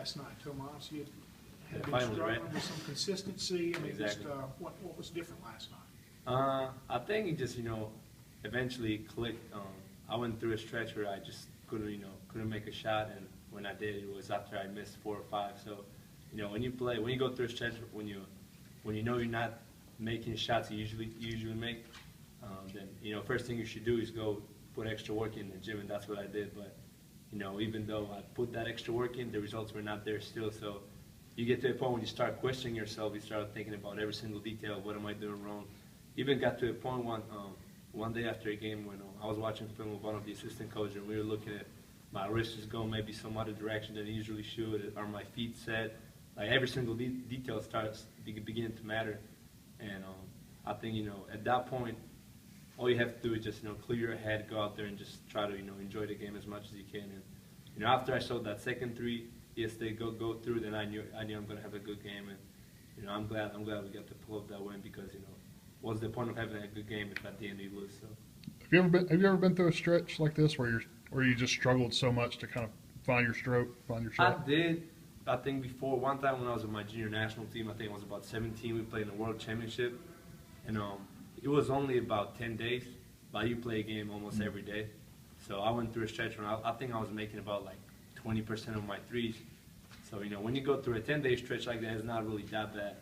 last night, Tomasz? You had been Finally, struggling right? with some consistency. I mean, Exactly. just what was different last night? I think it just, eventually clicked. I went through a stretch where I just couldn't make a shot, and when I did, it was after I missed 4 or 5. So, when you go through a stretch, when you know you're not making shots you usually make, then first thing you should do is go put extra work in the gym, and that's what I did. But even though I put that extra work in, the results were not there still. So you get to a point when you start questioning yourself, you start thinking about every single detail. What am I doing wrong? Even got to a point one day after a game when I was watching film with one of the assistant coaches, and we were looking at my wrist is going maybe some other direction than it usually should. Are my feet set? Like every single detail starts beginning to matter. And I think at that point, all you have to do is just clear your head, go out there, and just try to enjoy the game as much as you can. And after I showed that second three, yes, they go through, then I knew I'm going to have a good game. And I'm glad we got to pull up that win because what's the point of having a good game if at the end you lose? So. Have you ever been through a stretch like this where you just struggled so much to kind of find your stroke, find your shot? I did. I think before one time when I was with my junior national team, I think I was about 17. We played in the World Championship, and it was only about 10 days, but you play a game almost every day. So I went through a stretch where I think I was making about like 20% of my threes. So when you go through a 10-day stretch like that, it's not really that bad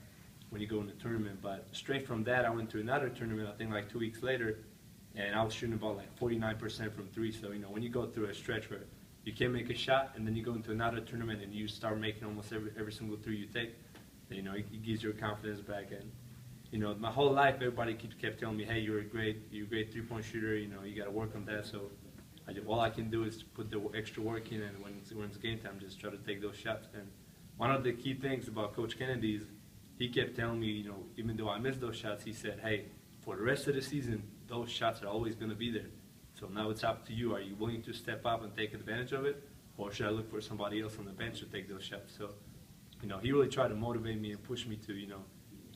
when you go in the tournament. But straight from that, I went to another tournament. I think like 2 weeks later. And I was shooting about like 49% from three. So, when you go through a stretch where you can't make a shot and then you go into another tournament and you start making almost every single three you take, then, it gives your confidence back. And, my whole life, everybody kept telling me, hey, you're a great three-point shooter. You got to work on that. So all I can do is put the extra work in, and when it's game time, just try to take those shots. And one of the key things about Coach Kennedy is he kept telling me, even though I missed those shots, he said, hey, for the rest of the season, those shots are always going to be there. So now it's up to you. Are you willing to step up and take advantage of it? Or should I look for somebody else on the bench to take those shots? So, he really tried to motivate me and push me to,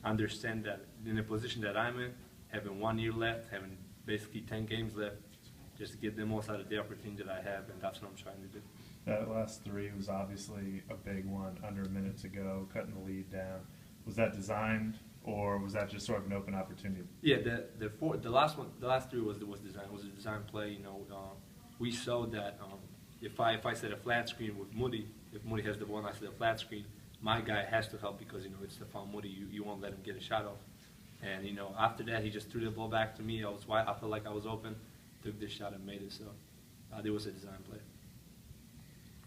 understand that in the position that I'm in, having 1 year left, having basically 10 games left, just to get the most out of the opportunity that I have, and that's what I'm trying to do. That last three was obviously a big one, under a minute to go, cutting the lead down. Was that designed, or was that just sort of an open opportunity? Yeah, the last three was designed. It was a design play. We saw that if I set a flat screen with Moody, if Moody has the ball and I set a flat screen, my guy has to help because it's Stephon Moody. You won't let him get a shot off. And after that, he just threw the ball back to me. I felt like I was open, took this shot and made it. So it was a design play.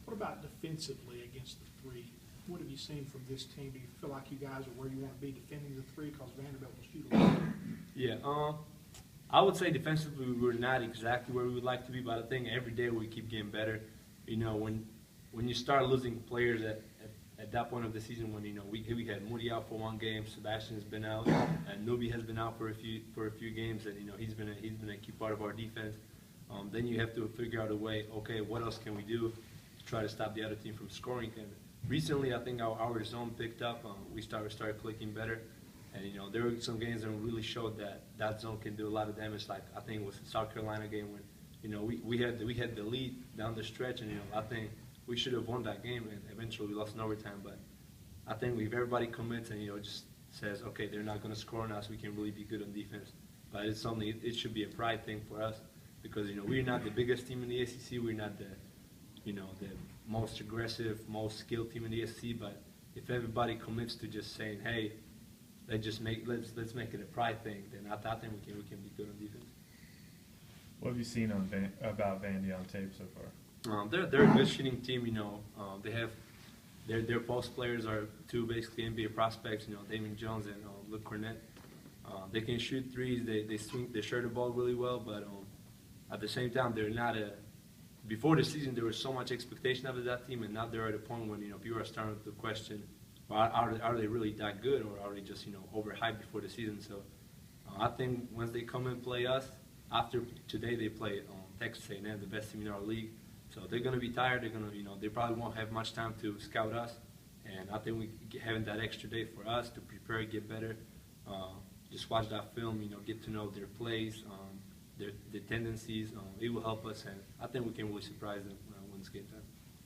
What about defensively against the three? What have you seen from this team? Do you feel like you guys are where you want to be defending the three? Because Vanderbilt will shoot a lot. Yeah, I would say defensively we're not exactly where we would like to be, but I think every day we keep getting better. When you start losing players at that point of the season, when we had Moody out for one game, Sebastian's been out, and Nubi has been out for a few games, and he's been a key part of our defense. Then you have to figure out a way. Okay, what else can we do to try to stop the other team from scoring? And recently, I think our zone picked up. We started clicking better, and there were some games that really showed that zone can do a lot of damage. Like I think it was the South Carolina game when we had the lead down the stretch, and I think we should have won that game, and eventually we lost in overtime. But I think if everybody commits and just says, okay, they're not going to score on us, we can really be good on defense. But it's something. It should be a pride thing for us because we're not the biggest team in the SEC. We're not the most aggressive, most skilled team in the SEC, but if everybody commits to just saying, "Hey, let's make it a pride thing," then I think we can be good on defense. What have you seen about Vandy on tape so far? They're a good shooting team. They have their post players are two basically NBA prospects. Damon Jones and Luke Cornett. They can shoot threes. They share the ball really well, but at the same time, they're not a. Before the season, there was so much expectation of that team, and now they're at a point when people are starting to question, are they really that good, or are they just overhyped before the season? So I think once they come and play us, after today they play Texas A&M, the best team in our league. So they're going to be tired. They're going to they probably won't have much time to scout us, and I think having that extra day for us to prepare, get better, just watch that film, get to know their plays. Their tendencies, it will help us, and I think we can really surprise them when it's game time.